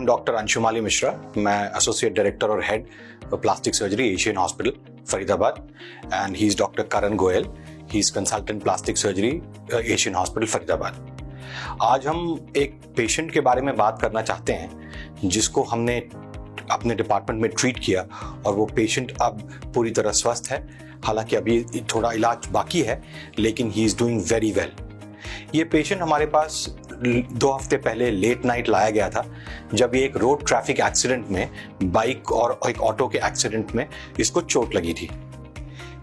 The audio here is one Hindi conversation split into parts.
डॉक्टर अंशुमाली मिश्रा. मैं एसोसिएट डायरेक्टर और head plastic surgery Asian hospital Faridabad, and he is doctor Karan Goyal. He is consultant plastic surgery Asian hospital Faridabad. आज हम एक पेशेंट के बारे में बात करना चाहते हैं जिसको हमने अपने डिपार्टमेंट में ट्रीट किया और वो पेशेंट अब पूरी तरह स्वस्थ है. हालांकि अभी थोड़ा इलाज बाकी है, लेकिन he is doing very well. ये पेशेंट हमारे पास 2 हफ्ते पहले लेट नाइट लाया गया था, जब ये एक रोड ट्रैफिक एक्सीडेंट में, बाइक और एक ऑटो के एक्सीडेंट में इसको चोट लगी थी.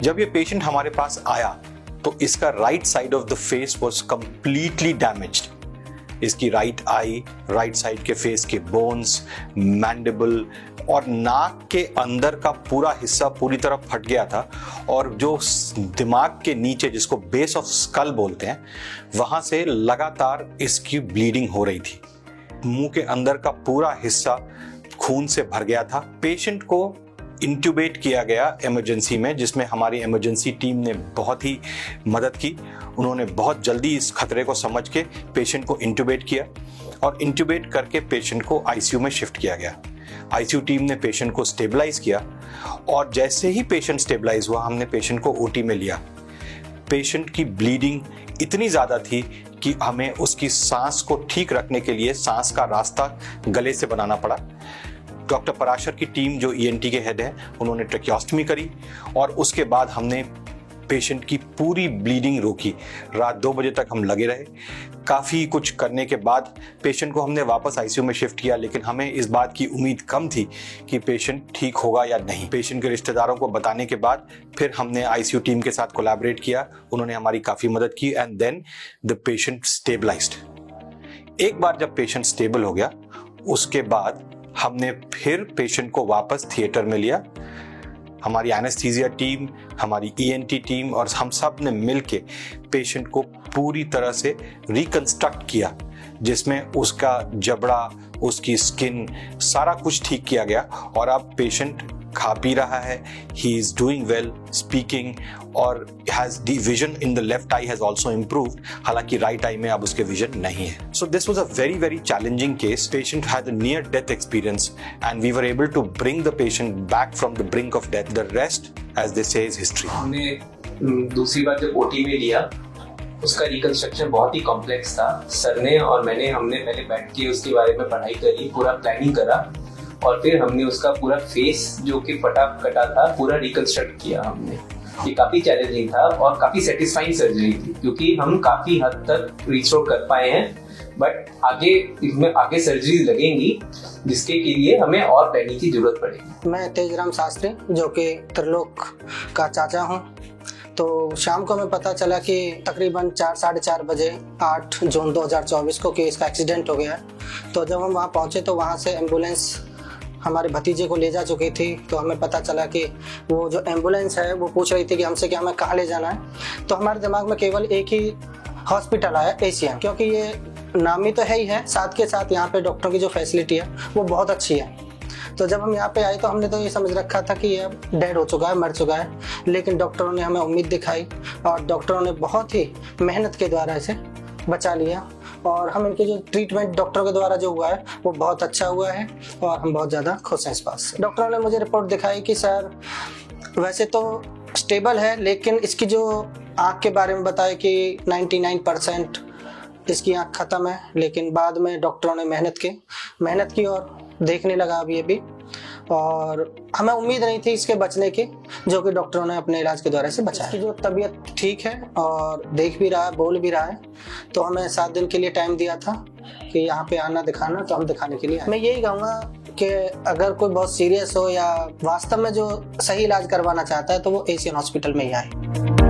जब ये पेशेंट हमारे पास आया तो इसका right side of the face was completely damaged. इसकी राइट आई, राइट साइड के फेस के बोन्स, मैंडिबल और नाक के अंदर का पूरा हिस्सा पूरी तरह फट गया था, और जो दिमाग के नीचे, जिसको बेस ऑफ स्कल बोलते हैं, वहां से लगातार इसकी ब्लीडिंग हो रही थी. मुंह के अंदर का पूरा हिस्सा खून से भर गया था. पेशेंट को इंट्यूबेट किया गया इमरजेंसी में, जिसमें हमारी इमरजेंसी टीम ने बहुत ही मदद की. उन्होंने बहुत जल्दी इस खतरे को समझ के पेशेंट को इंट्यूबेट किया, और इंट्यूबेट करके पेशेंट को आईसीयू में शिफ्ट किया गया. आईसीयू टीम ने पेशेंट को स्टेबलाइज किया, और जैसे ही पेशेंट स्टेबलाइज हुआ, हमने पेशेंट को ओटी में लिया. पेशेंट की ब्लीडिंग इतनी ज़्यादा थी कि हमें उसकी सांस को ठीक रखने के लिए सांस का रास्ता गले से बनाना पड़ा. डॉक्टर पराशर की टीम, जो ईएनटी के हेड हैं, उन्होंने ट्रेकियोस्टमी करी, और उसके बाद हमने पेशेंट की पूरी ब्लीडिंग रोकी. रात 2 बजे तक हम लगे रहे. काफ़ी कुछ करने के बाद पेशेंट को हमने वापस आईसीयू में शिफ्ट किया, लेकिन हमें इस बात की उम्मीद कम थी कि पेशेंट ठीक होगा या नहीं. पेशेंट के रिश्तेदारों को बताने के बाद फिर हमने आईसीयू टीम के साथ कोलैबोरेट किया. उन्होंने हमारी काफ़ी मदद की, and then the patient stabilised. एक बार जब पेशेंट स्टेबल हो गया, उसके बाद हमने फिर पेशेंट को वापस थिएटर में लिया. हमारी एनेस्थीसिया टीम, हमारी ईएनटी टीम और हम सब ने मिलके पेशेंट को पूरी तरह से रिकंस्ट्रक्ट किया, जिसमें उसका जबड़ा, उसकी स्किन, सारा कुछ ठीक किया गया, और अब पेशेंट खा पी रहा है. He is doing well, speaking, और has the vision in the left eye has also improved. हालांकि राइट आई में अब उसके विजन नहीं है. So this was a very very challenging case. Patient had a near death experience, and we were able to bring the patient back from the brink of death. The rest, as they say, is history. हमने दूसरी बार जब ओटी में लिया, उसका रिकंस्ट्रक्शन बहुत ही कॉम्प्लेक्स था. सर ने और हमने पहले बैठ के उसके बारे में पढ़ाई करी, पूरा प्लानिंग करा, और फिर हमने उसका पूरा फेस, जो कि फटा कटा था, पूरा रिकंस्ट्रक्ट किया हमने. ये काफी चैलेंजिंग था और काफी सेटिस्फाइंग सर्जरी थी, क्योंकि हम काफी हद तक रिस्टोर कर पाए हैं. बट आगे सर्जरी लगेंगी, जिसके के लिए हमें और प्लानिंग की जरूरत पड़ेगी. मैं तेजराम शास्त्री, जो कि त्रिलोक का चाचा हूँ. तो शाम को हमें पता चला कि तकरीबन 4-4:30 बजे 8 जून 2024 को कि इसका एक्सीडेंट हो गया. तो जब हम वहाँ पहुँचे तो वहाँ से एम्बुलेंस हमारे भतीजे को ले जा चुकी थी. तो हमें पता चला कि वो जो एम्बुलेंस है वो पूछ रही थी कि हमसे कि हमें कहाँ ले जाना है. तो हमारे दिमाग में केवल एक ही हॉस्पिटल आया, एशियन, क्योंकि ये नामी तो है ही है, साथ के साथ यहाँ पे डॉक्टरों की जो फैसिलिटी है वो बहुत अच्छी है. तो जब हम यहाँ पे आए तो हमने तो ये समझ रखा था कि ये अब डेड हो चुका है, मर चुका है, लेकिन डॉक्टरों ने हमें उम्मीद दिखाई, और डॉक्टरों ने बहुत ही मेहनत के द्वारा इसे बचा लिया. और हम इनके जो ट्रीटमेंट डॉक्टरों के द्वारा जो हुआ है वो बहुत अच्छा हुआ है, और हम बहुत ज़्यादा खुश हैं इस बात से. डॉक्टरों ने मुझे रिपोर्ट दिखाई कि सर वैसे तो स्टेबल है, लेकिन इसकी जो आँख के बारे में बताया कि 99% इसकी आँख ख़त्म है. लेकिन बाद में डॉक्टरों ने मेहनत की और देखने लगा अभी भी, और हमें उम्मीद नहीं थी इसके बचने की, जो कि डॉक्टरों ने अपने इलाज के द्वारा से बचाया. इसकी जो तबीयत ठीक है और देख भी रहा है, बोल भी रहा है. तो हमें 7 दिन के लिए टाइम दिया था कि यहाँ पे आना, दिखाना, तो हम दिखाने के लिए आए. मैं यही कहूँगा कि अगर कोई बहुत सीरियस हो या वास्तव में जो सही इलाज करवाना चाहता है तो वो एशियन हॉस्पिटल में ही आए.